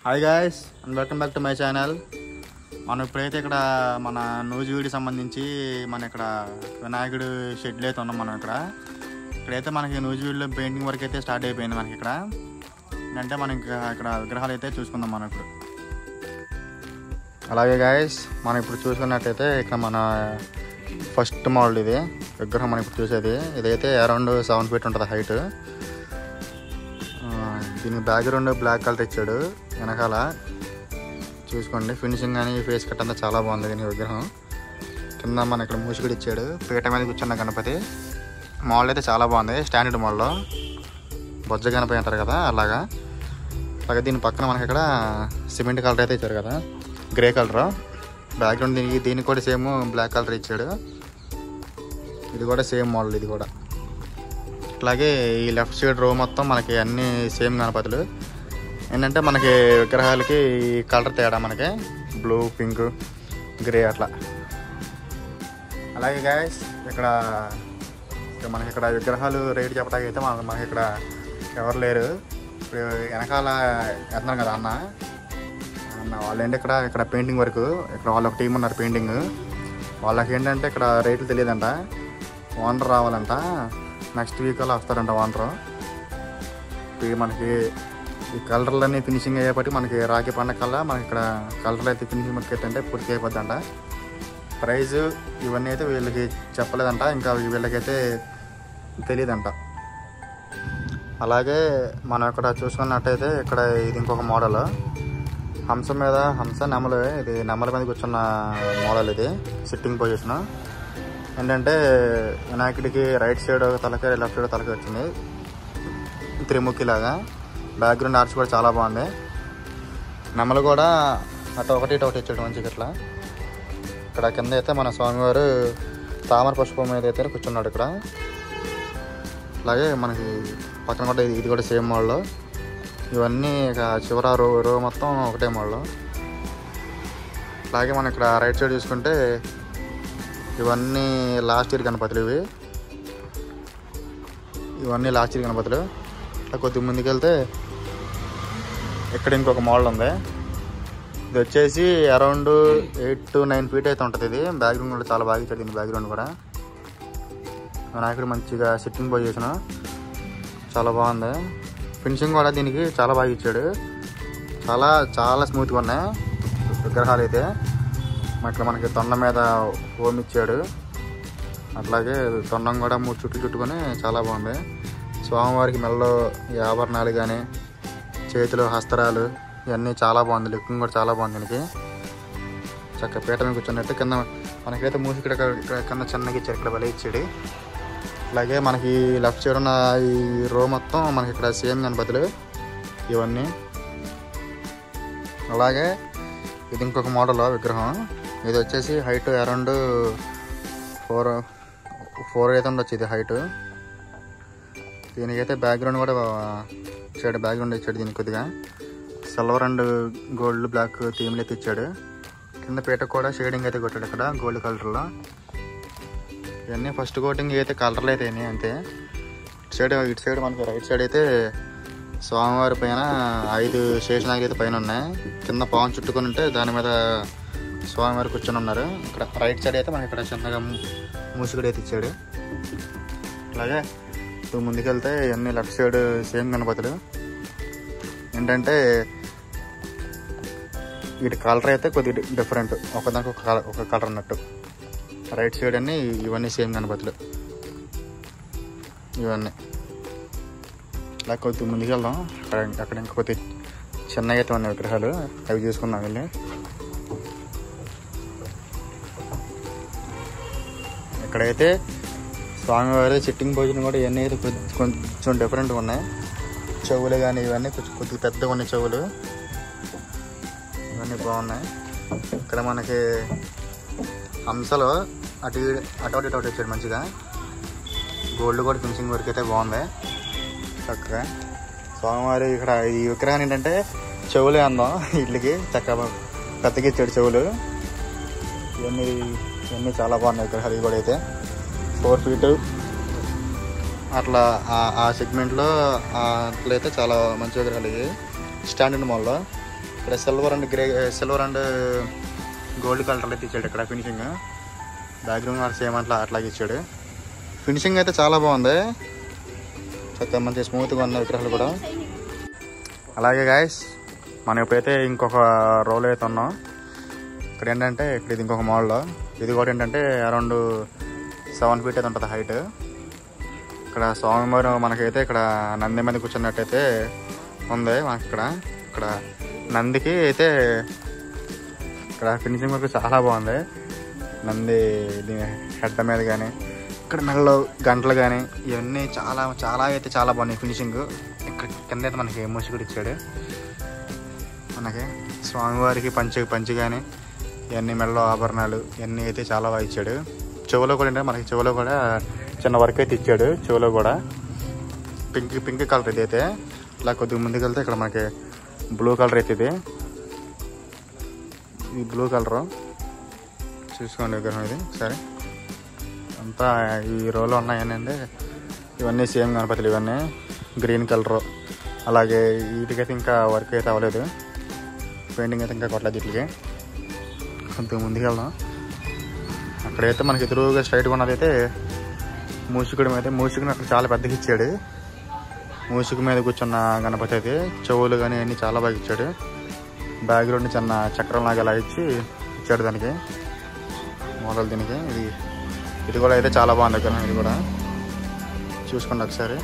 Hi guys and welcome back to my channel. మనం ఇప్పుడైతే ఇక్కడ మన నూజివీడికి సంబంధించి మన ఇక్కడ వినాయకుడు షెడ్లు అయితే ఉన్నాం. మనం ఇక్కడైతే మనకి నూజివీడిలో పెయింటింగ్ వర్క్ అయితే స్టార్ట్ అయిపోయింది. మనకి ఇక్కడ అంటే మనం ఇక్కడ విగ్రహాలు అయితే చూసుకుందాం మనం ఇప్పుడు. అలాగే గాయస్ మనం ఇప్పుడు చూసుకున్నట్టయితే ఇక్కడ మన ఫస్ట్ మోడల్ ఇది విగ్రహం మనం ఇప్పుడు చూసేది. ఇదైతే అరౌండ్ 7 feet ఉంటుంది హైట్. దీనికి బ్యాక్గ్రౌండ్ బ్లాక్ కలర్ ఇచ్చాడు. వెనకాల చూసుకోండి ఫినిషింగ్ కానీ ఫేస్ కట్ అంతా చాలా బాగుంది. దీని విగ్రహం కింద మన ఇక్కడ మూసిగుడి ఇచ్చాడు. పీట మీద కూర్చున్న గణపతి మోడల్ అయితే చాలా బాగుంది. స్టాండర్డ్ మోడల్లో బొజ్జ గణపతి అంటారు కదా అలాగా. అలాగే దీని పక్కన మనకి ఇక్కడ సిమెంట్ కలర్ అయితే ఇచ్చారు కదా, గ్రే కలర్ బ్యాక్గ్రౌండ్. దీనికి కూడా సేమ్ బ్లాక్ కలర్ ఇచ్చాడు. ఇది కూడా సేమ్ మోడల్ ఇది కూడా. అలాగే ఈ లెఫ్ట్ సైడ్ రో మొత్తం మనకి అన్ని సేమ్ గణపతులు. ఏంటంటే మనకి విగ్రహాలకి ఈ కలర్ తేడా, మనకి బ్లూ, పింక్, గ్రే అట్లా. అలాగే గాయస్ ఇక్కడ మనకి ఇక్కడ విగ్రహాలు రేట్ చెప్పడానికి అయితే మనకి ఇక్కడ ఎవరు లేరు. ఇప్పుడు వెనకాల వెళ్తున్నాం కదా అన్న వాళ్ళు ఏంటి ఇక్కడ పెయింటింగ్ వర్క్. ఇక్కడ వాళ్ళొక టీం ఉన్నారు పెయింటింగ్. వాళ్ళకి ఏంటంటే ఇక్కడ రేట్లు తెలియదంట. ఓనర్ రావాలంట. నెక్స్ట్ వీక్ అలా వస్తారంట ఓనరు. మనకి ఈ కలర్లన్నీ ఫినిషింగ్ అయ్యేపట్టి మనకి రాఖీ పండగ కల్లా మనకి ఇక్కడ కలర్లు అయితే ఫినిషింగ్ వర్క్ అయితే పూర్తి అయిపోద్దంట. ప్రైజ్ ఇవన్నీ అయితే వీళ్ళకి చెప్పలేదంట, ఇంకా వీళ్ళకైతే తెలియదంట. అలాగే మనం ఇక్కడ చూసుకున్నట్టయితే ఇక్కడ ఇది ఇంకొక మోడల్. హంస నెమలు. ఇది నెమల మీద కూర్చున్న మోడల్. ఇది సిట్టింగ్ పొజిషన్. ఏంటంటే వినాయకుడికి రైట్ సైడ్ తలకాయ, లెఫ్ట్ సైడ్ తలకాయ వచ్చింది త్రిముఖి లాగా. బ్యాక్గ్రౌండ్ ఆర్చ్ కూడా చాలా బాగుంది. నెమలు కూడా అటు ఒకటి ఇటు ఒకటి ఇచ్చాడు మంచిగా ఇట్లా. ఇక్కడ కింద అయితే మన స్వామివారు తామర పుష్పం మీద అయితే కూర్చున్నాడు ఇక్కడ. అలాగే మనకి పక్కన కూడా ఇది కూడా సేమ్ మోడల్. ఇవన్నీ ఇక చివర రో మొత్తం ఒకటే మోడల్. అలాగే మనం ఇక్కడ రైట్ సైడ్ చూసుకుంటే ఇవన్నీ లాస్ట్ ఇయర్ గణపతులు. ఇవన్నీ లాస్ట్ ఇయర్ గణపతులు. ఇట్లా కొద్దిగా ముందుకెళ్తే ఇక్కడ ఇంకొక మోడల్ ఉంది. ఇది వచ్చేసి అరౌండ్ 8 to 9 feet అయితే ఉంటుంది. ఇది బ్యాక్గ్రౌండ్ కూడా చాలా బాగా ఇచ్చాడు. దీని బ్యాక్గ్రౌండ్ కూడా వినాయకుడు మంచిగా సిట్టింగ్ పొజిషన్ చాలా బాగుంది. ఫినిషింగ్ కూడా దీనికి చాలా బాగా ఇచ్చాడు. చాలా స్మూత్గా ఉన్నాయి విగ్రహాలు అయితే. ఇక్కడ మనకి తొండం మీద ఓం ఇచ్చాడు. అట్లాగే తొండం కూడా 3 చుట్లు చుట్టుకొని చాలా బాగుంది. స్వామివారికి మెల్లో ఈ ఆభరణాలు కానీ చేతిలో హస్తరాలు ఇవన్నీ చాలా బాగుంది. లుకింగ్ కూడా చాలా బాగుంది. దీనికి చక్కగా పీట మీద కూర్చున్నట్టు కింద మనకైతే మూసి ఇక్కడ కింద చిన్నగా ఇచ్చాడు. ఇక్కడ బలి ఇచ్చాడు. అలాగే మనకి లెఫ్ట్ సైడ్ ఉన్న ఈ రో మొత్తం మనకి ఇక్కడ సేమ్ గణపతులు ఇవన్నీ. అలాగే ఇది ఇంకొక మోడల్ విగ్రహం. ఇది వచ్చేసి హైట్ అరౌండ్ 4 అయితే ఉండొచ్చు ఇది హైట్. దీనికైతే బ్యాక్గ్రౌండ్ కూడా ఇచ్చాడు. బ్యాక్గ్రౌండ్ ఇచ్చాడు దీనికి కొద్దిగా సిల్వర్ అండ్ గోల్డ్ బ్లాక్ థీమ్లు అయితే ఇచ్చాడు. కింద పీట కూడా షేడింగ్ అయితే కొట్టాడు ఇక్కడ గోల్డ్ కలర్లో. ఇవన్నీ ఫస్ట్ కోటింగ్ అయితే కలర్లు అయితే అంతే. ఇటు సైడ్ మనకి రైట్ సైడ్ అయితే స్వామివారి పైన 5 శేషనాగులు అయితే పైన ఉన్నాయి. కింద పాము చుట్టుకొని ఉంటే దాని మీద స్వామివారు కూర్చొని ఉన్నారు. ఇక్కడ రైట్ సైడ్ అయితే మనకి ఇక్కడ చిన్నగా మూసిగుడి అయితే ఇచ్చాడు. అలాగే ముందుకెళ్తే ఇవన్నీ లెఫ్ట్ సైడ్ సేమ్ గణపతులు. ఏంటంటే వీటి కలర్ అయితే కొద్దిగా డిఫరెంట్, ఒకదానికి ఒక కలర్ అన్నట్టు. రైట్ సైడ్ అన్నీ ఇవన్నీ సేమ్ గణపతులు ఇవన్నీ. అలా కొద్దిగా ముందుకెళ్దాం. అక్కడ ఇంకా కొద్ది చిన్నగా అయితే ఉన్నాయి విగ్రహాలు, అవి చూసుకుందాం వెళ్ళి. ఇక్కడైతే స్వామివారి సిట్టింగ్ పొజిషన్ కూడా ఇవన్నీ అయితే కొంచెం డిఫరెంట్గా ఉన్నాయి. చెవులు కానీ ఇవన్నీ కొద్దిగా పెద్దగా ఉన్నాయి చెవులు. ఇవన్నీ బాగున్నాయి. ఇక్కడ మనకి హంసలో అటు ఇటు వచ్చాడు మంచిగా. గోల్డ్ కూడా ఫినిషింగ్ వర్క్ అయితే బాగుంది చక్కగా. స్వామివారి ఇక్కడ ఈ విగ్రహం ఏంటంటే చెవులే అందం వీటికి చక్కగా పెద్దగా ఇచ్చాడు చెవులు. ఇవన్నీ చాలా బాగున్నాయి విగ్రహాలు. ఇవి కూడా అయితే 4 feet అట్లా ఆ సెగ్మెంట్లో అట్లయితే చాలా మంచి విగ్రహాలు. ఇవి స్టాండర్డ్ మోడల్లో ఇక్కడ సిల్వర్ అండ్ గోల్డ్ కలర్ అయితే ఇచ్చాడు. ఇక్కడ ఫినిషింగ్ బ్యాక్గ్రౌండ్ సేమ్ అట్లాగే ఇచ్చాడు. ఫినిషింగ్ అయితే చాలా బాగుంది, చక్కగా మంచి స్మూత్గా ఉన్న విగ్రహాలు కూడా. అలాగే గాయస్ మనం ఇప్పుడైతే ఇంకొక రోల్ అయితే ఉన్నాం. ఇక్కడ ఏంటంటే ఇక్కడ ఇది ఇంకొక మోడల్. ఇది కూడా ఏంటంటే అరౌండ్ 7 feet అయితే ఉంటుంది హైట్. ఇక్కడ స్వామివారు మనకైతే ఇక్కడ నంది మీద కూర్చున్నట్టయితే ఉంది మనకి. ఇక్కడ నందికి అయితే ఇక్కడ ఫినిషింగ్ వరకు చాలా బాగుంది. నంది హెడ్ మీద కానీ ఇక్కడ మెడలో గంటలు కానీ ఇవన్నీ చాలా చాలా అయితే చాలా బాగున్నాయి ఫినిషింగ్. ఇక్కడ కింద అయితే మనకి మూసిగుడు ఇచ్చాడు. మనకి స్వామివారికి పంచి కానీ ఇవన్నీ మెడలో ఆభరణాలు ఇవన్నీ అయితే చాలా బాగా ఇచ్చాడు. చెవులో కూడా ఏంటంటే మనకి చెవులో కూడా చిన్న వర్క్ అయితే ఇచ్చాడు. చెవులో కూడా పింక్ కలర్ ఇది అయితే. ఇలా కొద్దిగా ముందుకు వెళ్తే ఇక్కడ మనకి బ్లూ కలర్ అయితే ఇది బ్లూ కలరు చూసుకోండి విగ్రహం ఇది. సరే అంతా ఈ రోలో ఉన్నాయనండి. ఇవన్నీ సేమ్ గణపతులు, ఇవన్నీ గ్రీన్ కలరు. అలాగే వీటికైతే ఇంకా వర్క్ అయితే అవ్వలేదు, పెయింటింగ్ అయితే ఇంకా కొట్టలేదు వీటికి. కొంత ముందుకు వెళ్దాం. అక్కడైతే మనకి ఎదురుగా స్ట్రైట్గా ఉన్నదైతే మూషికుడి మీద. మూషికుని అక్కడ చాలా పెద్దగా ఇచ్చాడు. మూషికు మీద కూర్చున్న గణపతి అయితే చెవులు కానీ అన్నీ చాలా బాగా ఇచ్చాడు. బ్యాక్గ్రౌండ్ చిన్న చక్రం లాగా ఇలా ఇచ్చాడు దానికి మోడల్. దీనికి ఇది కూడా అయితే చాలా బాగుంది విగ్రహం. ఇది కూడా చూసుకోండి ఒకసారి.